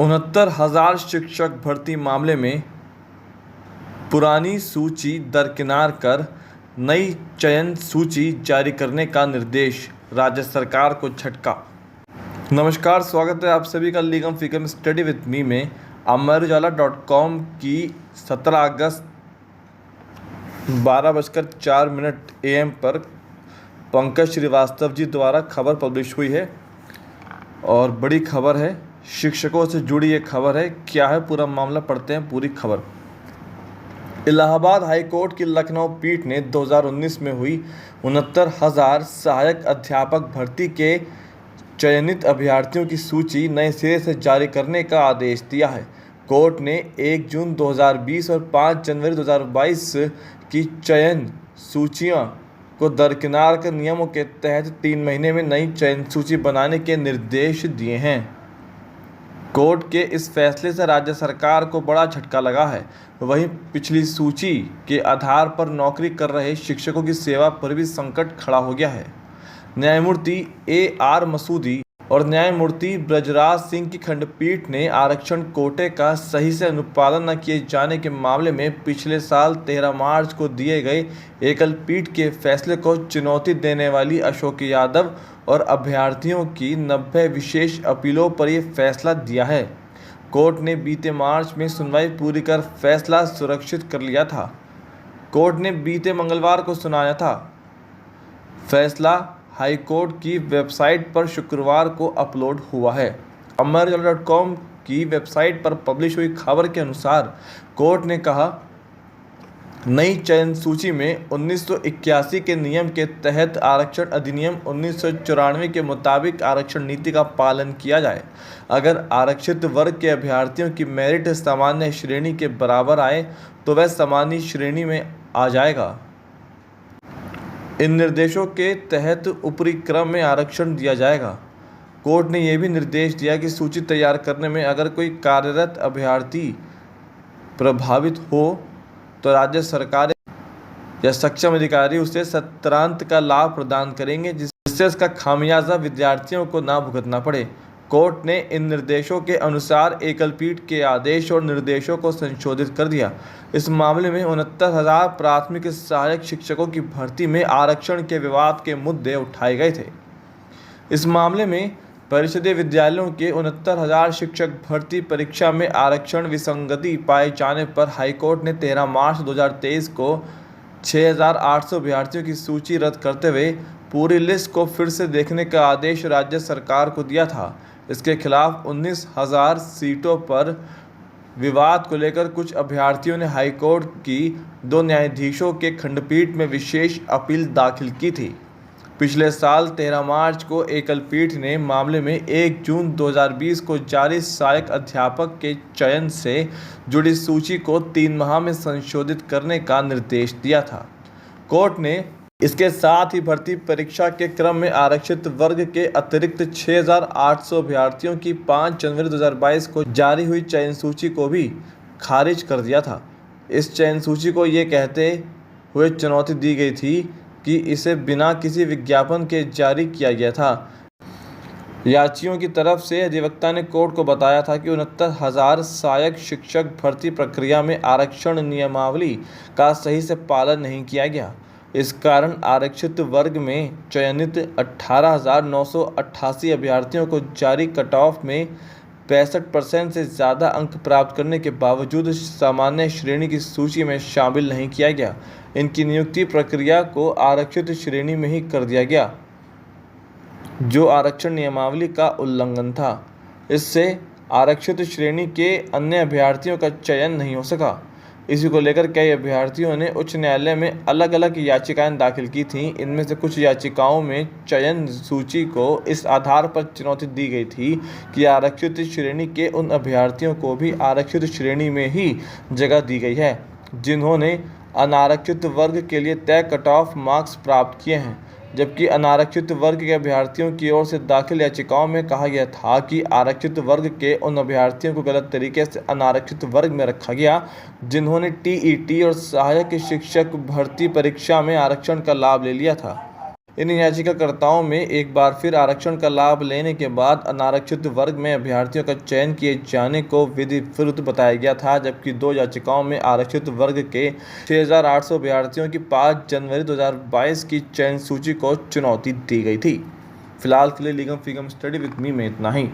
69,000 शिक्षक भर्ती मामले में पुरानी सूची दरकिनार कर नई चयन सूची जारी करने का निर्देश, राज्य सरकार को झटका। नमस्कार, स्वागत है आप सभी का लीगम फिगम स्टडी विद मी में। अमरउजाला.com की 17 अगस्त 12:04 AM पर पंकज श्रीवास्तव जी द्वारा खबर पब्लिश हुई है और बड़ी खबर है, शिक्षकों से जुड़ी ये खबर है। क्या है पूरा मामला, पढ़ते हैं पूरी खबर। इलाहाबाद हाई कोर्ट की लखनऊ पीठ ने 2019 में हुई 69,000 सहायक अध्यापक भर्ती के चयनित अभ्यर्थियों की सूची नए सिरे से जारी करने का आदेश दिया है। कोर्ट ने 1 जून 2020 और 5 जनवरी 2022 की चयन सूचियों को दरकिनार कर नियमों के तहत 3 महीने में नई चयन सूची बनाने के निर्देश दिए हैं। कोर्ट के इस फैसले से राज्य सरकार को बड़ा झटका लगा है। वहीं पिछली सूची के आधार पर नौकरी कर रहे शिक्षकों की सेवा पर भी संकट खड़ा हो गया है। न्यायमूर्ति AR मसूदी और न्यायमूर्ति ब्रजराज सिंह की खंडपीठ ने आरक्षण कोटे का सही से अनुपालन न किए जाने के मामले में पिछले साल 13 मार्च को दिए गए एकल पीठ के फैसले को चुनौती देने वाली अशोक यादव और अभ्यर्थियों की 90 विशेष अपीलों पर यह फैसला दिया है। कोर्ट ने बीते मार्च में सुनवाई पूरी कर फैसला सुरक्षित कर लिया था। कोर्ट ने बीते मंगलवार को सुनाया था। फैसला हाईकोर्ट की वेबसाइट पर शुक्रवार को अपलोड हुआ है। अमरउजाला.com की वेबसाइट पर पब्लिश हुई खबर के अनुसार कोर्ट ने कहा, नई चयन सूची में 1981 के नियम के तहत आरक्षण अधिनियम 1994 के मुताबिक आरक्षण नीति का पालन किया जाए। अगर आरक्षित वर्ग के अभ्यर्थियों की मेरिट सामान्य श्रेणी के बराबर आए तो वह सामान्य श्रेणी में आ जाएगा। इन निर्देशों के तहत ऊपरी क्रम में आरक्षण दिया जाएगा। कोर्ट ने यह भी निर्देश दिया कि सूची तैयार करने में अगर कोई कार्यरत अभ्यर्थी प्रभावित हो तो राज्य सरकार या सक्षम अधिकारी उसे सत्रांत का लाभ प्रदान करेंगे, जिससे उसका खामियाजा विद्यार्थियों को ना भुगतना पड़े। कोर्ट ने इन निर्देशों के अनुसार एकल पीठ के आदेश और निर्देशों को संशोधित कर दिया। इस मामले में 69,000 प्राथमिक सहायक शिक्षकों की भर्ती में आरक्षण के विवाद के मुद्दे उठाए गए थे। इस मामले में परिषदीय विद्यालयों के 69,000 शिक्षक भर्ती परीक्षा में आरक्षण विसंगति पाए जाने पर हाईकोर्ट ने 13 मार्च 2023 को 6,800 अभ्यर्थियों की सूची रद्द करते हुए पूरी लिस्ट को फिर से देखने का आदेश राज्य सरकार को दिया था। इसके खिलाफ 19,000 सीटों पर विवाद को लेकर कुछ अभ्यर्थियों ने हाईकोर्ट की 2 न्यायाधीशों के खंडपीठ में विशेष अपील दाखिल की थी। पिछले साल 13 मार्च को एकल पीठ ने मामले में 1 जून 2020 को जारी सहायक अध्यापक के चयन से जुड़ी सूची को 3 माह में संशोधित करने का निर्देश दिया था। कोर्ट ने इसके साथ ही भर्ती परीक्षा के क्रम में आरक्षित वर्ग के अतिरिक्त 6,800 अभ्यर्थियों की 5 जनवरी 2022 को जारी हुई चयन सूची को भी खारिज कर दिया था। इस चयन सूची को ये कहते हुए चुनौती दी गई थी कि इसे बिना किसी विज्ञापन के जारी किया गया था। याचियों की तरफ से अधिवक्ता ने कोर्ट को बताया था कि 69,000 सहायक शिक्षक भर्ती प्रक्रिया में आरक्षण नियमावली का सही से पालन नहीं किया गया। इस कारण आरक्षित वर्ग में चयनित 18,988 अभ्यर्थियों को जारी कट ऑफ में 65% से ज़्यादा अंक प्राप्त करने के बावजूद सामान्य श्रेणी की सूची में शामिल नहीं किया गया। इनकी नियुक्ति प्रक्रिया को आरक्षित श्रेणी में ही कर दिया गया, जो आरक्षण नियमावली का उल्लंघन था। इससे आरक्षित श्रेणी के अन्य अभ्यर्थियों का चयन नहीं हो सका। इसी को लेकर कई अभ्यर्थियों ने उच्च न्यायालय में अलग अलग याचिकाएं दाखिल की थीं। इनमें से कुछ याचिकाओं में चयन सूची को इस आधार पर चुनौती दी गई थी कि आरक्षित श्रेणी के उन अभ्यर्थियों को भी आरक्षित श्रेणी में ही जगह दी गई है जिन्होंने अनारक्षित वर्ग के लिए तय कट ऑफ मार्क्स प्राप्त किए हैं, जबकि अनारक्षित वर्ग के अभ्यर्थियों की ओर से दाखिल याचिकाओं में कहा गया था कि आरक्षित वर्ग के उन अभ्यर्थियों को गलत तरीके से अनारक्षित वर्ग में रखा गया जिन्होंने TET और सहायक शिक्षक भर्ती परीक्षा में आरक्षण का लाभ ले लिया था। इन याचिकाकर्ताओं में एक बार फिर आरक्षण का लाभ लेने के बाद अनारक्षित वर्ग में अभ्यर्थियों का चयन किए जाने को विधि विरुद्ध बताया गया था, जबकि 2 याचिकाओं में आरक्षित वर्ग के 6,800 अभ्यर्थियों की 5 जनवरी 2022 की चयन सूची को चुनौती दी गई थी। फिलहाल के लिए लीगम फिगम स्टडी विद मी में इतना ही।